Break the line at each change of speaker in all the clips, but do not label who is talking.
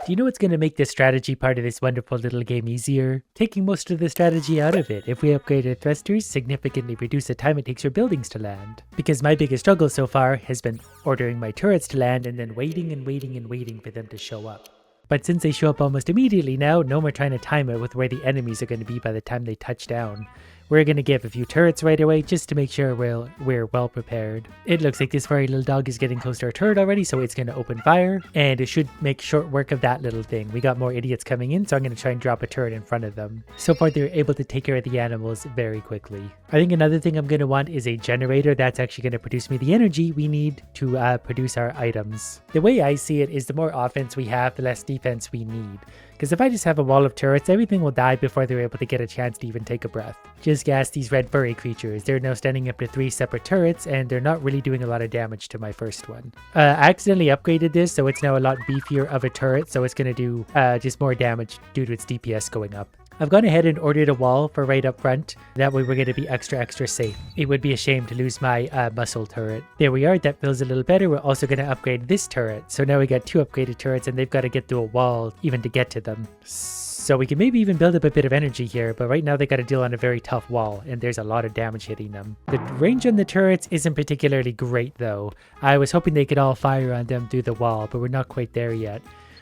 Do you know what's going to make the strategy part of this wonderful little game easier? Taking most of the strategy out of it. If we upgrade our thrusters, significantly reduce the time it takes for buildings to land. Because my biggest struggle so far has been ordering my turrets to land and then waiting and waiting and waiting for them to show up. But since they show up almost immediately now, no more trying to time it with where the enemies are going to be by the time they touch down. We're going to give a few turrets right away just to make sure we're well prepared. It looks like this furry little dog is getting close to our turret already, so it's going to open fire, and it should make short work of that little thing. We got more idiots coming in, so I'm going to try and drop a turret in front of them. So far, they're able to take care of the animals very quickly. I think another thing I'm going to want is a generator that's actually going to produce me the energy we need to produce our items. The way I see it is the more offense we have, the less defense we need. Because if I just have a wall of turrets, everything will die before they're able to get a chance to even take a breath. Just gas these red furry creatures. They're now standing up to 3 separate turrets, and they're not really doing a lot of damage to my first one. I accidentally upgraded this, so it's now a lot beefier of a turret, so it's going to do just more damage due to its DPS going up. I've gone ahead and ordered a wall for right up front. That way we're going to be extra safe. It would be a shame to lose my muscle turret. There we are. That feels a little better. We're also going to upgrade this turret. So now we got 2 upgraded turrets and they've got to get through a wall even to get to them. So we can maybe even build up a bit of energy here, but right now they got to deal on a very tough wall and there's a lot of damage hitting them. The range on the turrets isn't particularly great though. I was hoping they could all fire on them through the wall, but we're not quite there yet.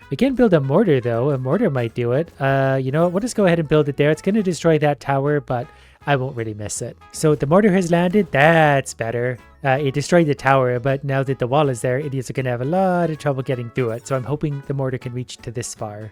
We can build a mortar though. A mortar might do it. You know what? We'll just go ahead and build it there. It's going to destroy that tower, but I won't really miss it. So the mortar has landed. That's better. It destroyed the tower, but now that the wall is there, idiots are going to have a lot of trouble getting through it. So I'm hoping the mortar can reach to this far.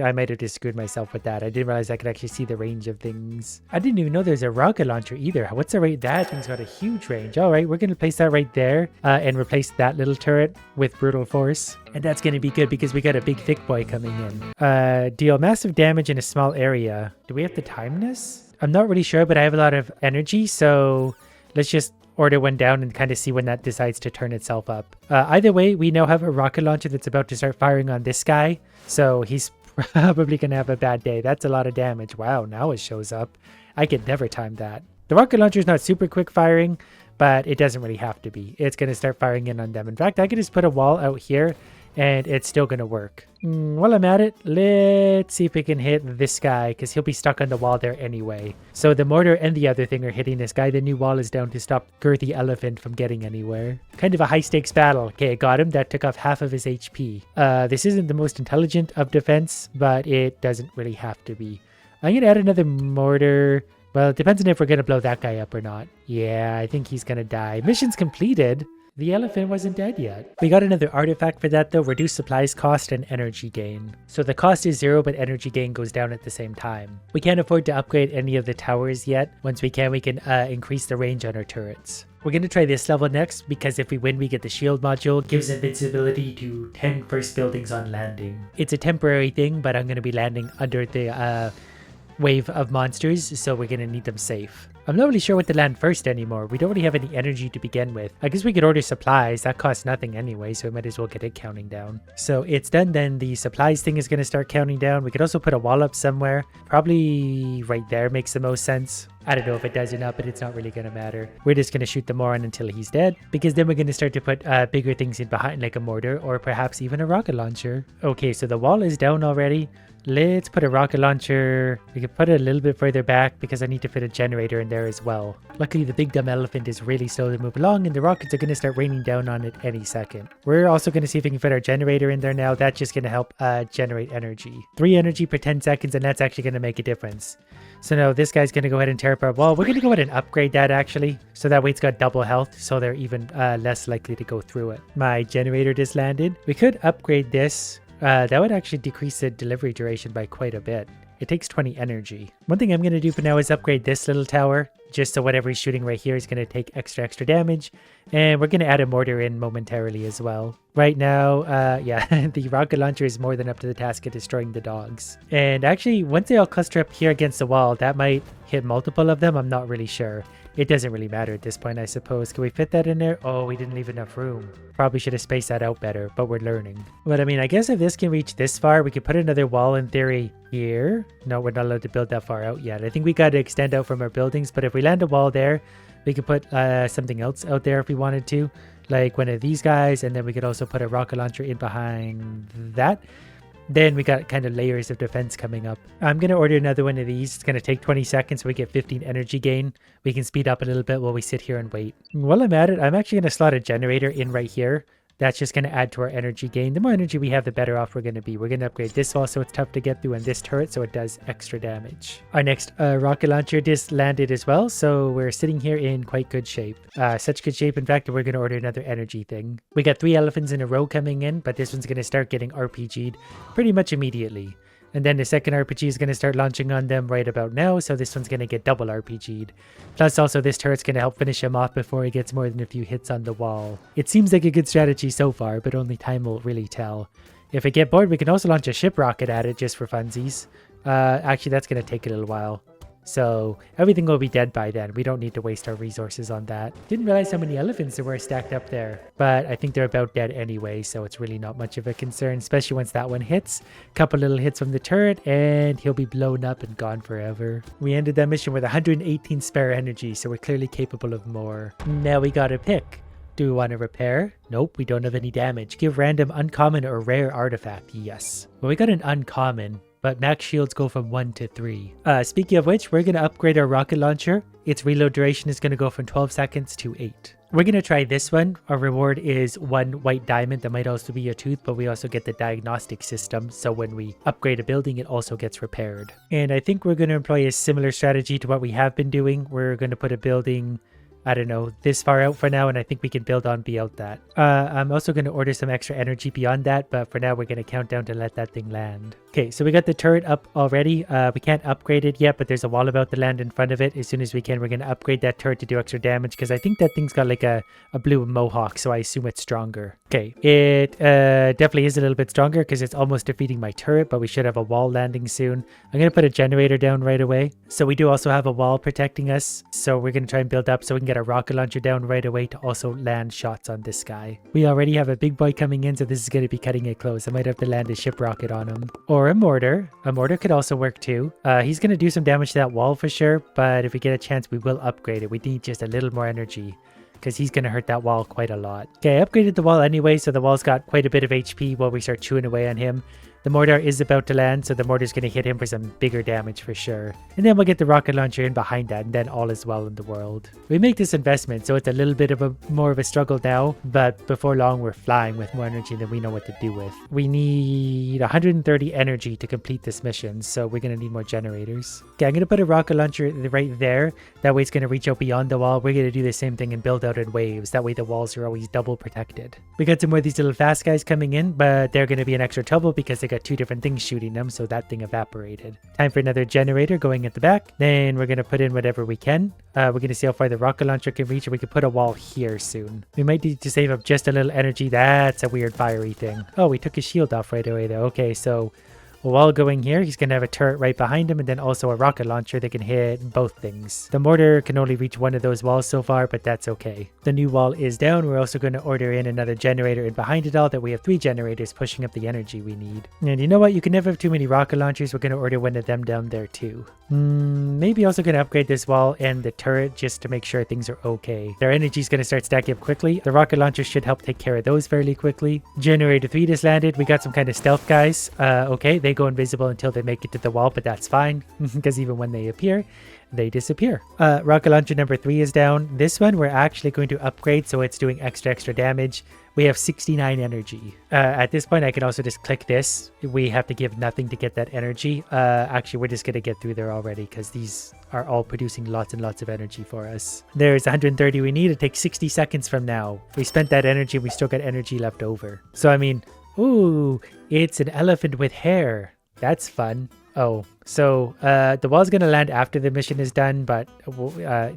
I might have just screwed myself with that. I didn't realize I could actually see the range of things. I didn't even know there's a rocket launcher either. What's the rate? That thing's got a huge range. All right, we're going to place that right there and replace that little turret with brute force. And that's going to be good because we got a big thick boy coming in. Deal massive damage in a small area. Do we have to time this? I'm not really sure, but I have a lot of energy, so let's just order one down and kind of see when that decides to turn itself up. Either way, we now have a rocket launcher that's about to start firing on this guy, so he's probably going to have a bad day. That's a lot of damage. Wow, now it shows up. I could never time that. The rocket launcher is not super quick firing, but it doesn't really have to be. It's going to start firing in on them. In fact, I could just put a wall out here and it's still going to work. While I'm at it, let's see if we can hit this guy because he'll be stuck on the wall there anyway. So the mortar and the other thing are hitting this guy. The new wall is down to stop Girthy Elephant from getting anywhere. Kind of a high stakes battle. Okay, I got him. That took off half of his HP. This isn't the most intelligent of defense, but it doesn't really have to be. I'm going to add another mortar. Well, it depends on if we're going to blow that guy up or not. Yeah, I think he's going to die. Mission's completed. The elephant wasn't dead yet. We got another artifact for that though, reduce supplies cost and energy gain. So the cost is 0, but energy gain goes down at the same time. We can't afford to upgrade any of the towers yet. Once we can increase the range on our turrets. We're going to try this level next because if we win, we get the shield module. Gives invincibility to 10 first buildings on landing. It's a temporary thing, but I'm going to be landing under the wave of monsters, so we're going to need them safe. I'm not really sure what to land first anymore. We don't really have any energy to begin with. I guess we could order supplies. That costs nothing anyway, so we might as well get it counting down. So it's done then. The supplies thing is going to start counting down. We could also put a wall up somewhere. Probably right there makes the most sense. I don't know if it does or not, but it's not really going to matter. We're just going to shoot the moron until he's dead, because then we're going to start to put bigger things in behind, like a mortar or perhaps even a rocket launcher. Okay, so the wall is down already. Let's put a rocket launcher. We could put it a little bit further back because I need to fit a generator in there as well. Luckily, the big dumb elephant is really slow to move along and the rockets are going to start raining down on it any second. We're also going to see if we can fit our generator in there now. That's just going to help generate energy. 3 energy per 10 seconds, and that's actually going to make a difference. So now this guy's going to go ahead and tear up our wall. We're going to go ahead and upgrade that actually. So that way it's got double health, so they're even less likely to go through it. My generator just landed. We could upgrade this. That would actually decrease the delivery duration by quite a bit. It takes 20 energy. One thing I'm going to do for now is upgrade this little tower, just so whatever he's shooting right here is going to take extra damage. And we're going to add a mortar in momentarily as well. Right now, yeah, the rocket launcher is more than up to the task of destroying the dogs. And actually, once they all cluster up here against the wall, that might hit multiple of them. I'm not really sure. It doesn't really matter at this point, I suppose. Can we fit that in there? Oh, we didn't leave enough room. Probably should have spaced that out better, but we're learning. But I mean, I guess if this can reach this far, we could put another wall in theory here. No, we're not allowed to build that far out yet. I think we got to extend out from our buildings, but if we land a wall there, we could put something else out there if we wanted to. like one of these guys, and then we could also put a rocket launcher in behind that. Then we got kind of layers of defense coming up. I'm going to order another one of these. It's going to take 20 seconds so we get 15 energy gain. We can speed up a little bit while we sit here and wait. While I'm at it, I'm actually going to slot a generator in right here. That's just going to add to our energy gain. The more energy we have, the better off we're going to be. We're going to upgrade this wall so it's tough to get through, and this turret so it does extra damage. Our next rocket launcher just landed as well, so we're sitting here in quite good shape. Such good shape, in fact, that we're going to order another energy thing. We got 3 elephants in a row coming in, but this one's going to start getting RPG'd pretty much immediately. And then the second RPG is going to start launching on them right about now, so this one's going to get double RPG'd. Plus also this turret's going to help finish him off before he gets more than a few hits on the wall. It seems like a good strategy so far, but only time will really tell. If we get bored, we can also launch a ship rocket at it just for funsies. Actually, that's going to take a little while. So everything will be dead by then. We don't need to waste our resources on that. Didn't realize how many elephants there were stacked up there. But I think they're about dead anyway, so it's really not much of a concern, especially once that one hits. Couple little hits from the turret, and he'll be blown up and gone forever. We ended that mission with 118 spare energy, so we're clearly capable of more. Now we gotta pick. Do we want to repair? Nope, we don't have any damage. Give random uncommon or rare artifact. Yes. Well, we got an uncommon, but max shields go from 1 to 3. Speaking of which, we're going to upgrade our rocket launcher. Its reload duration is going to go from 12 seconds to 8. We're going to try this one. Our reward is 1 white diamond. That might also be a tooth, but we also get the diagnostic system. So when we upgrade a building, it also gets repaired. And I think we're going to employ a similar strategy to what we have been doing. We're going to put a building, I don't know, this far out for now, and I think we can build on beyond that. I'm also going to order some extra energy beyond that, but for now we're going to count down to let that thing land. Okay, so we got the turret up already. We can't upgrade it yet, but there's a wall about to land in front of it. As soon as we can, we're going to upgrade that turret to do extra damage, because I think that thing's got like a blue mohawk, so I assume it's stronger. Okay, it definitely is a little bit stronger because it's almost defeating my turret, but we should have a wall landing soon. I'm going to put a generator down right away. So we do also have a wall protecting us, so we're going to try and build up so we can get a rocket launcher down right away to also land shots on this guy. We already have a big boy coming in, so this is going to be cutting it close. I might have to land a ship rocket on him. Or a mortar. A mortar could also work too. He's going to do some damage to that wall for sure, but if we get a chance, we will upgrade it. We need just a little more energy, because he's going to hurt that wall quite a lot. Okay, I upgraded the wall anyway, so the wall's got quite a bit of HP while we start chewing away on him. The mortar is about to land, so the mortar's going to hit him for some bigger damage for sure. And then we'll get the rocket launcher in behind that, and then all is well in the world. We make this investment, so it's a little bit of more of a struggle now, but before long we're flying with more energy than we know what to do with. We need 130 energy to complete this mission, so we're going to need more generators. Okay, I'm going to put a rocket launcher right there. That way it's going to reach out beyond the wall. We're going to do the same thing and build out in waves. That way the walls are always double protected. We got some more of these little fast guys coming in, but they're going to be in extra trouble because they got 2 different things shooting them, so that thing evaporated. Time for another generator going at the back. Then we're going to put in whatever we can. We're going to see how far the rocket launcher can reach, and we can put a wall here soon. We might need to save up just a little energy. That's a weird fiery thing. Oh, we took his shield off right away though. Okay, so a wall going here. He's going to have a turret right behind him, and then also a rocket launcher that can hit both things. The mortar can only reach one of those walls so far, but that's okay. The new wall is down. We're also going to order in another generator in behind it all, that we have 3 generators pushing up the energy we need. And you know what? You can never have too many rocket launchers. We're going to order one of them down there too. Maybe also going to upgrade this wall and the turret just to make sure things are okay. Their energy is going to start stacking up quickly. The rocket launcher should help take care of those fairly quickly. Generator 3 just landed. We got some kind of stealth guys. Okay, they go invisible until they make it to the wall, but that's fine because even when they appear, they disappear. Rocket launcher number 3 is down. This one we're actually going to upgrade, so it's doing extra damage. We have 69 energy. At this point, I can also just click this. We have to give nothing to get that energy. Actually, we're just going to get through there already because these are all producing lots and lots of energy for us. There's 130 we need. It takes 60 seconds from now. We spent that energy. We still got energy left over. So, I mean, ooh, it's an elephant with hair. That's fun. Oh, so the wall's going to land after the mission is done, but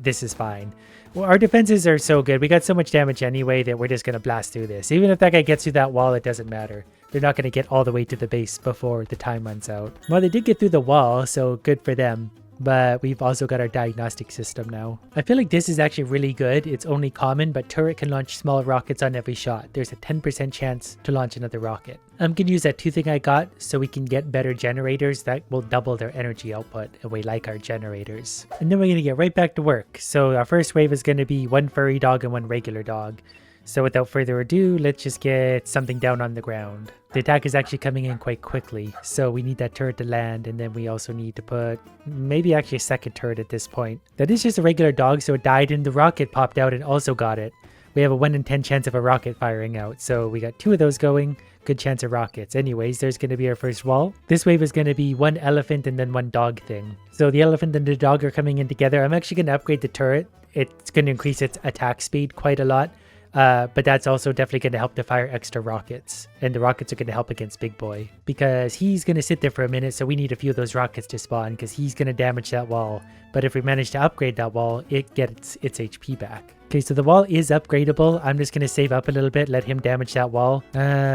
this is fine. Well, our defenses are so good. We got so much damage anyway that we're just going to blast through this. Even if that guy gets through that wall, it doesn't matter. They're not going to get all the way to the base before the time runs out. Well, they did get through the wall, so good for them. But we've also got our diagnostic system now. I feel like this is actually really good. It's only common, but turret can launch small rockets on every shot. There's a 10% chance to launch another rocket. I'm going to use that 2 thing I got so we can get better generators that will double their energy output, and we like our generators. And then we're going to get right back to work. So our first wave is going to be 1 furry dog and 1 regular dog. So without further ado, let's just get something down on the ground. The attack is actually coming in quite quickly, so we need that turret to land, and then we also need to put maybe actually a second turret at this point. That is just a regular dog, so it died and the rocket popped out and also got it. We have a 1 in 10 chance of a rocket firing out, so we got 2 of those going. Good chance of rockets. Anyways, there's going to be our first wall. This wave is going to be 1 elephant and then 1 dog thing. So the elephant and the dog are coming in together. I'm actually going to upgrade the turret. It's going to increase its attack speed quite a lot. But that's also definitely going to help to fire extra rockets. And the rockets are going to help against Big Boy. Because he's going to sit there for a minute, so we need a few of those rockets to spawn because he's going to damage that wall. But if we manage to upgrade that wall, it gets its HP back. Okay, so the wall is upgradable. I'm just going to save up a little bit, let him damage that wall.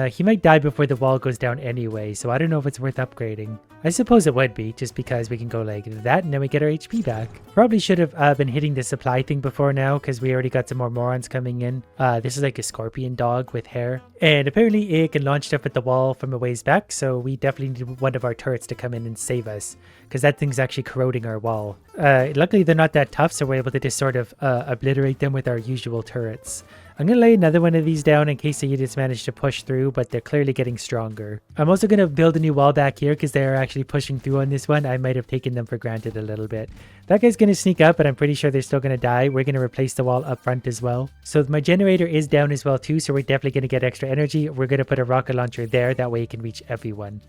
He might die before the wall goes down anyway, so I don't know if it's worth upgrading. I suppose it would be, just because we can go like that and then we get our HP back. Probably should have been hitting the supply thing before now, because we already got some more morons coming in. This is like a scorpion dog with hair. And apparently it can launch stuff at the wall from a ways back, so we definitely need one of our turrets to come in and save us, because that thing's actually corroding our wall. Luckily they're not that tough, so we're able to just sort of obliterate them with our usual turrets. I'm going to lay another one of these down in case the units manage to push through, but they're clearly getting stronger. I'm also going to build a new wall back here because they're actually pushing through on this one. I might have taken them for granted a little bit. That guy's going to sneak up, but I'm pretty sure they're still going to die. We're going to replace the wall up front as well. So my generator is down as well too, so we're definitely going to get extra energy. We're going to put a rocket launcher there. That way it can reach everyone.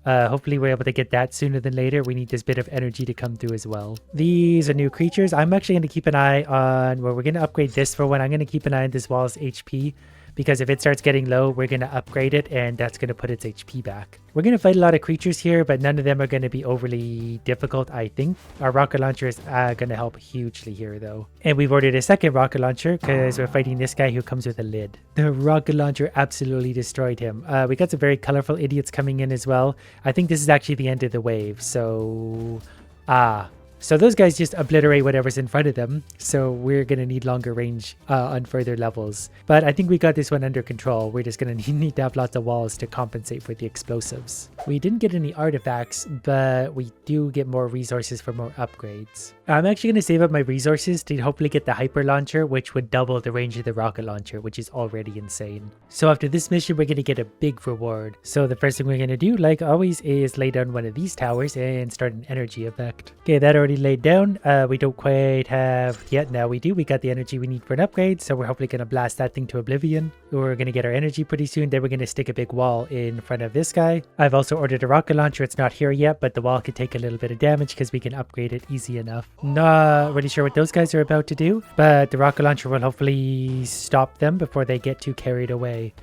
Hopefully we're able to get that sooner than later. We need this bit of energy to come through as well. These are new creatures. I'm actually going to keep an eye on, well, we're going to upgrade this for one. I'm going to keep an eye on this wall's HP, because if it starts getting low, we're going to upgrade it and that's going to put its HP back. We're going to fight a lot of creatures here, but none of them are going to be overly difficult, I think. Our rocket launcher is going to help hugely here though. And we've ordered a second rocket launcher because we're fighting this guy who comes with a lid. The rocket launcher absolutely destroyed him. We got some very colorful idiots coming in as well. I think this is actually the end of the wave, so... So those guys just obliterate whatever's in front of them. So we're going to need longer range on further levels. But I think we got this one under control. We're just going to need to have lots of walls to compensate for the explosives. We didn't get any artifacts, but we do get more resources for more upgrades. I'm actually going to save up my resources to hopefully get the hyper launcher, which would double the range of the rocket launcher, which is already insane. So after this mission, we're going to get a big reward. So the first thing we're going to do, like always, is lay down one of these towers and start an energy effect. Okay, that already laid down. We don't quite have yet. Now we do. We got the energy we need for an upgrade, so we're hopefully going to blast that thing to oblivion. We're going to get our energy pretty soon. Then we're going to stick a big wall in front of this guy. I've also ordered a rocket launcher. It's not here yet, but the wall could take a little bit of damage because we can upgrade it easy enough. Not really sure what those guys are about to do, but the rocket launcher will hopefully stop them before they get too carried away.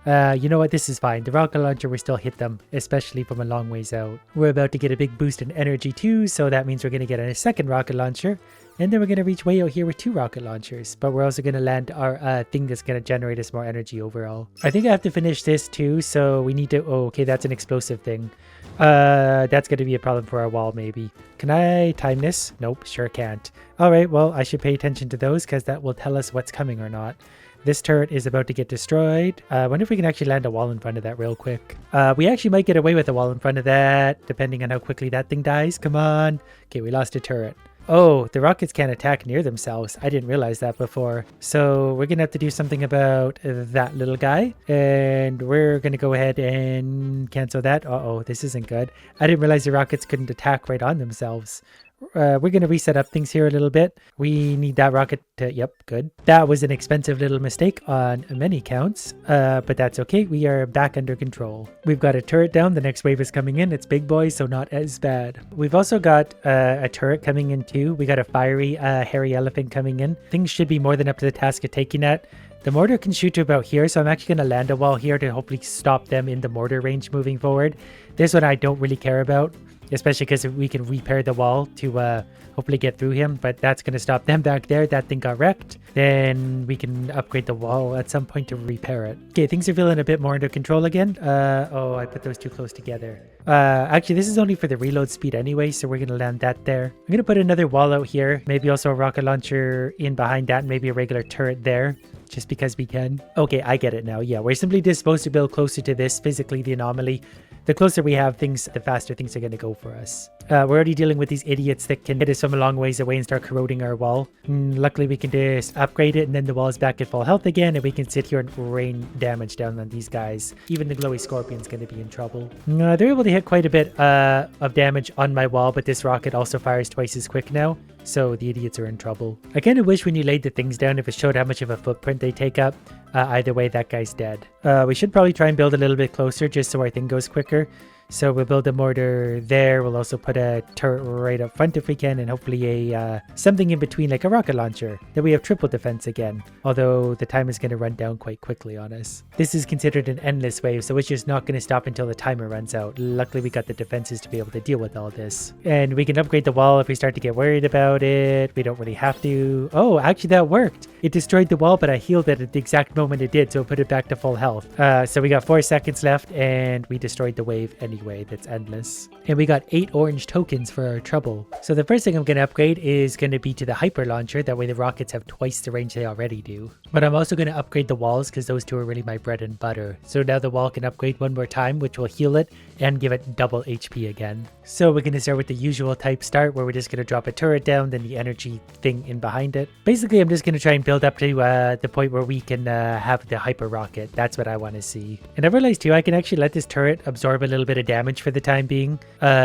You know what? This is fine. The rocket launcher will still hit them, especially from a long ways out. We're about to get a big boost in energy too, so that means we're going to get a second rocket launcher. And then we're going to reach way out here with 2 rocket launchers. But we're also going to land our thing that's going to generate us more energy overall. I think I have to finish this too, so we need to... Oh, okay, that's an explosive thing. That's going to be a problem for our wall, maybe. Can I time this? Nope, sure can't. Alright, well, I should pay attention to those because that will tell us what's coming or not. This turret is about to get destroyed. I wonder if we can actually land a wall in front of that real quick. We actually might get away with a wall in front of that, depending on how quickly that thing dies. Come on. Okay, we lost a turret. Oh, the rockets can't attack near themselves. I didn't realize that before. So we're going to have to do something about that little guy. And we're going to go ahead and cancel that. Uh-oh, this isn't good. I didn't realize the rockets couldn't attack right on themselves. We're going to reset up things here a little bit. We need that rocket to... Yep, good. That was an expensive little mistake on many counts, but that's okay. We are back under control. We've got a turret down. The next wave is coming in. It's big boy, so not as bad. We've also got a turret coming in too. We got a fiery hairy elephant coming in. Things should be more than up to the task of taking that. The mortar can shoot to about here, so I'm actually going to land a wall here to hopefully stop them in the mortar range moving forward. This one I don't really care about, especially because we can repair the wall to hopefully get through him, but that's going to stop them back there. That thing got wrecked. Then we can upgrade the wall at some point to repair it. Okay, things are feeling a bit more under control again. Oh, I put those too close together. Actually, this is only for the reload speed anyway, so we're going to land that there. I'm going to put another wall out here, maybe also a rocket launcher in behind that, and maybe a regular turret there, just because we can. Okay, I get it now. Yeah, we're simply just supposed to build closer to this, physically the anomaly. The closer we have things, the faster things are going to go for us. We're already dealing with these idiots that can hit us from a long ways away and start corroding our wall. Luckily, we can just upgrade it and then the wall is back at full health again, and we can sit here and rain damage down on these guys. Even the glowy scorpion's going to be in trouble. They're able to hit quite a bit of damage on my wall, but this rocket also fires twice as quick now. So the idiots are in trouble. I kind of wish when you laid the things down, if it showed how much of a footprint they take up. Either way, that guy's dead. We should probably try and build a little bit closer just so our thing goes quicker. So we'll build a mortar there. We'll also put a turret right up front if we can, and hopefully a something in between, like a rocket launcher. Then we have triple defense again, although the time is going to run down quite quickly on us. This is considered an endless wave, so it's just not going to stop until the timer runs out. Luckily, we got the defenses to be able to deal with all this. And we can upgrade the wall if we start to get worried about it. We don't really have to. Oh, actually that worked. It destroyed the wall, but I healed it at the exact moment it did, so it put it back to full health. So we got 4 seconds left, and we destroyed the wave anyway. That's endless. And we got 8 orange tokens for our trouble. So the first thing I'm going to upgrade is going to be to the hyper launcher. That way the rockets have twice the range they already do. But I'm also going to upgrade the walls because those two are really my bread and butter. So now the wall can upgrade one more time, which will heal it and give it double HP again. So we're going to start with the usual type start, where we're just going to drop a turret down, then the energy thing in behind it. Basically, I'm just going to try and build up to the point where we can have the hyper rocket. That's what I want to see. And I realized too, I can actually let this turret absorb a little bit of damage for the time being,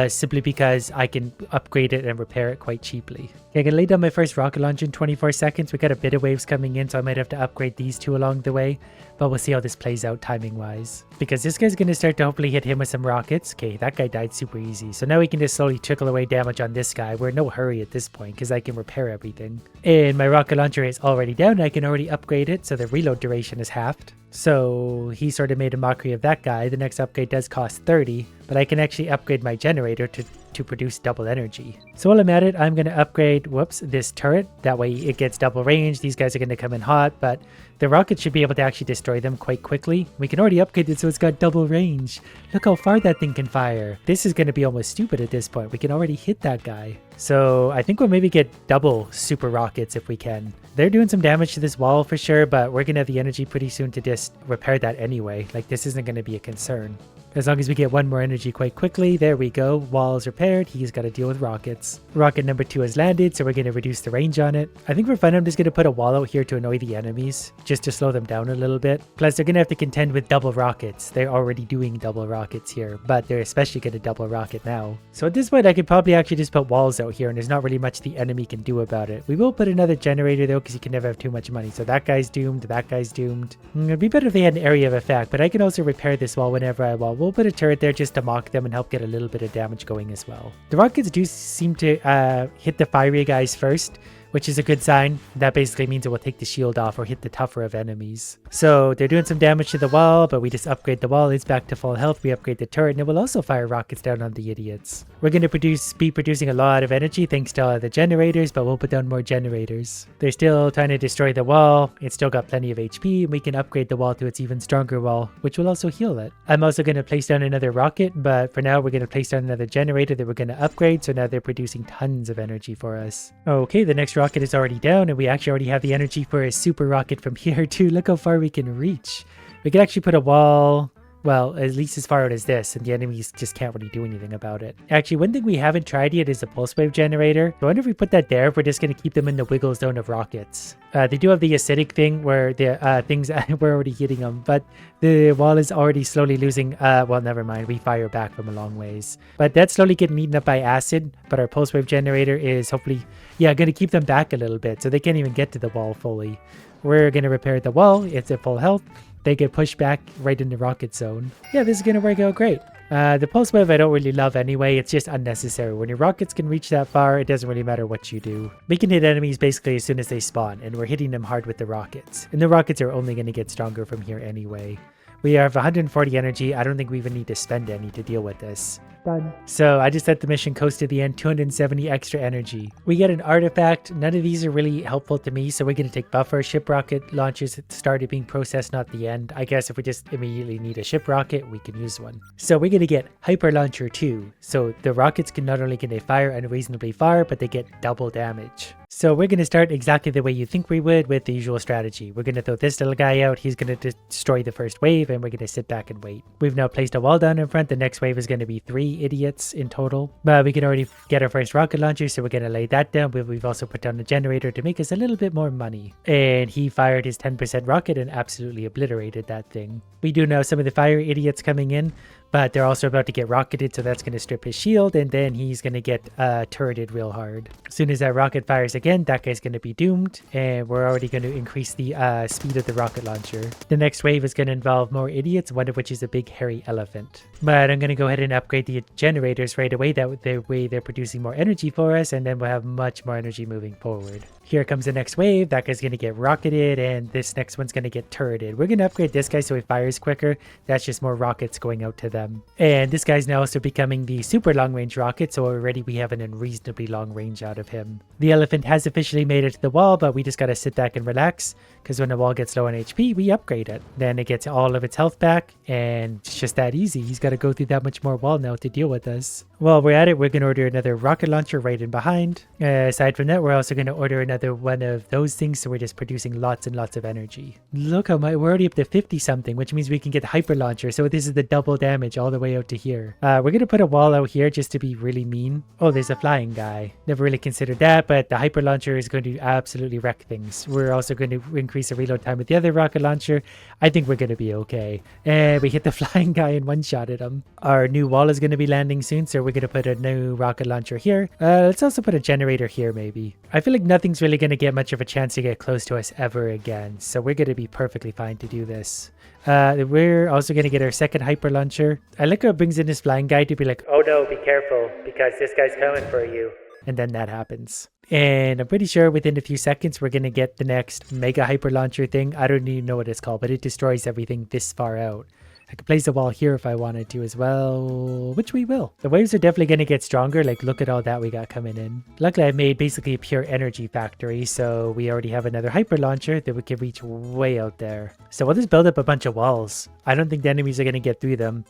simply because I can upgrade it and repair it quite cheaply. Okay, I can lay down my first rocket launch in 24 seconds. We got a bit of waves coming in, so I might have to upgrade these two along the way, but we'll see how this plays out timing wise, because this guy's going to start to hopefully hit him with some rockets. Okay, that guy died super easy, so now we can just slowly trickle away damage on this guy. We're in no hurry at this point because I can repair everything, and my rocket launcher is already down. I can already upgrade it, so the reload duration is halved. So he sort of made a mockery of that guy. The next upgrade does cost 30, but I can actually upgrade my generator to produce double energy. So while I'm at it, I'm going to upgrade, this turret. That way it gets double range. These guys are going to come in hot, but the rocket should be able to actually destroy them quite quickly. We can already upgrade it so it's got double range. Look how far that thing can fire. This is going to be almost stupid at this point. We can already hit that guy. So I think we'll maybe get double super rockets if we can. They're doing some damage to this wall for sure, but we're going to have the energy pretty soon to just repair that anyway. Like, this isn't going to be a concern. As long as we get one more energy quite quickly, there we go. Wall is repaired. He's got to deal with rockets. Rocket number 2 has landed, so we're going to reduce the range on it. I think for fun, I'm just going to put a wall out here to annoy the enemies, just to slow them down a little bit. Plus, they're going to have to contend with double rockets. They're already doing double rockets here, but they're especially going to double rocket now. So at this point, I could probably actually just put walls out here, and there's not really much the enemy can do about it. We will put another generator, though, because you can never have too much money. So that guy's doomed. That guy's doomed. It'd be better if they had an area of effect, but I can also repair this wall whenever I want. We'll put a turret there just to mock them and help get a little bit of damage going as well. The rockets do seem to hit the fiery guys first, which is a good sign. That basically means it will take the shield off or hit the tougher of enemies. So they're doing some damage to the wall, but we just upgrade the wall. It's back to full health. We upgrade the turret, and it will also fire rockets down on the idiots. We're going to be producing a lot of energy thanks to all the generators, but we'll put down more generators. They're still trying to destroy the wall. It's still got plenty of HP, and we can upgrade the wall to its even stronger wall, which will also heal it. I'm also going to place down another rocket, but for now we're going to place down another generator that we're going to upgrade, so now they're producing tons of energy for us. Okay, the next rocket is already down, and we actually already have the energy for a super rocket from here too. Look how far we can reach. We could actually put a wall, well, at least as far out as this, and the enemies just can't really do anything about it. Actually, one thing we haven't tried yet is a pulse wave generator. I wonder if we put that there, if we're just going to keep them in the wiggle zone of rockets. They do have the acidic thing where the things we're already hitting them, but the wall is already slowly losing. Well, never mind. We fire back from a long ways, but that's slowly getting eaten up by acid. But our pulse wave generator is hopefully, going to keep them back a little bit, so they can't even get to the wall fully. We're going to repair the wall. It's at full health. They get pushed back right in the rocket zone. Yeah, this is going to work out great. The pulse wave I don't really love anyway. It's just unnecessary. When your rockets can reach that far, it doesn't really matter what you do. We can hit enemies basically as soon as they spawn, and we're hitting them hard with the rockets. And the rockets are only going to get stronger from here anyway. We have 140 energy. I don't think we even need to spend any to deal with this. Done. So I just let the mission coast to the end, 270 extra energy. We get an artifact. None of these are really helpful to me, so we're going to take buffer. Ship rocket launches at the start of being processed, not the end. I guess if we just immediately need a ship rocket, we can use one. So we're going to get hyper launcher 2. So the rockets can not only can they fire unreasonably far, but they get double damage. So we're going to start exactly the way you think we would with the usual strategy. We're going to throw this little guy out. He's going to destroy the first wave, and we're going to sit back and wait. We've now placed a wall down in front. The next wave is going to be 3. 3 idiots in total. But we can already get our first rocket launcher, so we're going to lay that down. But we've also put down a generator to make us a little bit more money. And he fired his 10% rocket and absolutely obliterated that thing. We do know some of the fire idiots coming in, but they're also about to get rocketed, so that's going to strip his shield, and then he's going to get turreted real hard. As soon as that rocket fires again, that guy's going to be doomed, and we're already going to increase the speed of the rocket launcher. The next wave is going to involve more idiots, one of which is a big hairy elephant. But I'm going to go ahead and upgrade the generators right away, that way they're producing more energy for us, and then we'll have much more energy moving forward. Here comes the next wave. That guy's going to get rocketed, and this next one's going to get turreted. We're going to upgrade this guy so he fires quicker. That's just more rockets going out to them. And this guy's now also becoming the super long range rocket, so already we have an unreasonably long range out of him. The elephant has officially made it to the wall, but we just got to sit back and relax, because when the wall gets low on HP, we upgrade it. Then it gets all of its health back, and it's just that easy. He's got to go through that much more wall now to deal with us. While we're at it, we're going to order another rocket launcher right in behind. Aside from that, we're also going to order another one of those things, so we're just producing lots and lots of energy. Look how much, we're already up to 50 something, which means we can get the hyper launcher, so this is the double damage all the way out to here. We're going to put a wall out here just to be really mean. Oh, there's a flying guy. Never really considered that, but the hyper launcher is going to absolutely wreck things. We're also going to increase the reload time with the other rocket launcher. I think we're going to be okay. And we hit the flying guy and one-shot at him. Our new wall is going to be landing soon, so we're going to put a new rocket launcher here. Let's also put a generator here maybe. I feel like nothing's really going to get much of a chance to get close to us ever again, so we're going to be perfectly fine to do this. We're also going to get our second hyper launcher. I like how it brings in this flying guy to be like, oh no, be careful, because this guy's coming for you. And then that happens. And I'm pretty sure within a few seconds, we're going to get the next mega hyper launcher thing. I don't even know what it's called, but it destroys everything this far out. I could place a wall here if I wanted to as well, which we will. The waves are definitely going to get stronger. Like, look at all that we got coming in. Luckily, I've made basically a pure energy factory, so we already have another hyper launcher that we can reach way out there. So we'll just build up a bunch of walls. I don't think the enemies are going to get through them.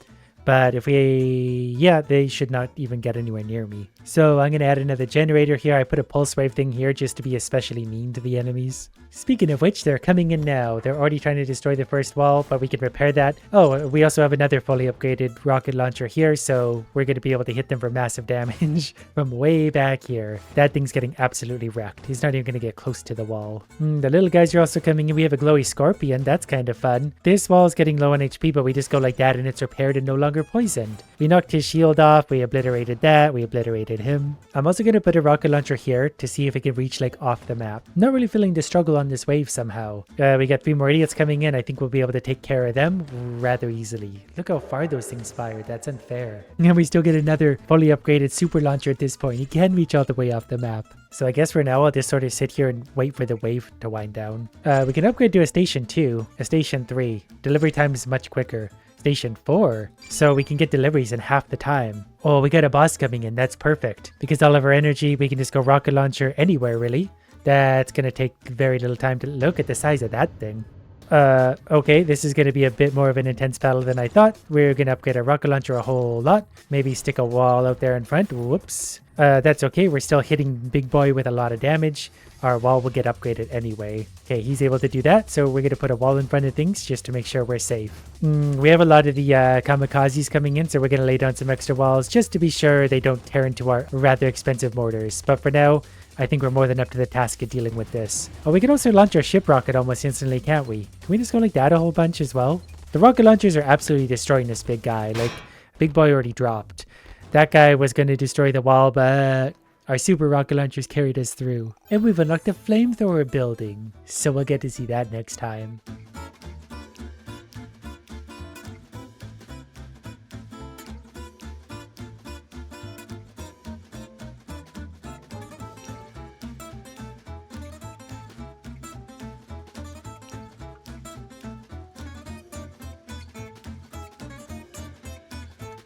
But if they should not even get anywhere near me. So I'm going to add another generator here. I put a pulse wave thing here just to be especially mean to the enemies. Speaking of which, they're coming in now. They're already trying to destroy the first wall, but we can repair that. Oh, we also have another fully upgraded rocket launcher here, so we're going to be able to hit them for massive damage from way back here. That thing's getting absolutely wrecked. He's not even going to get close to the wall. The little guys are also coming in. We have a glowy scorpion. That's kind of fun. This wall is getting low on HP, but we just go like that and it's repaired and no longer poisoned. We knocked his shield off. We obliterated that. We obliterated him. I'm also going to put a rocket launcher here to see if it can reach like off the map. Not really feeling the struggle on this wave somehow. We got 3 more idiots coming in. I think we'll be able to take care of them rather easily. Look how far those things fired. That's unfair. And we still get another fully upgraded super launcher at this point. He can reach all the way off the map. So I guess for now, I'll just sort of sit here and wait for the wave to wind down. We can upgrade to a station 2, a station 3. Delivery time is much quicker. Station 4, so we can get deliveries in half the time. Oh, we got a boss coming in. That's perfect. Because all of our energy, we can just go rocket launcher anywhere, really. That's going to take very little time to look at the size of that thing. Okay, this is going to be a bit more of an intense battle than I thought. We're going to upgrade our rocket launcher a whole lot. Maybe stick a wall out there in front. Whoops. That's okay. We're still hitting Big Boy with a lot of damage. Our wall will get upgraded anyway. Okay, he's able to do that, so we're going to put a wall in front of things just to make sure we're safe. We have a lot of the kamikazes coming in, so we're going to lay down some extra walls just to be sure they don't tear into our rather expensive mortars. But for now, I think we're more than up to the task of dealing with this. Oh, we can also launch our ship rocket almost instantly, can't we? Can we just go like that a whole bunch as well? The rocket launchers are absolutely destroying this big guy. Like, Big Boy already dropped. That guy was going to destroy the wall, but our super rocket launchers carried us through. And we've unlocked a flamethrower building. So we'll get to see that next time.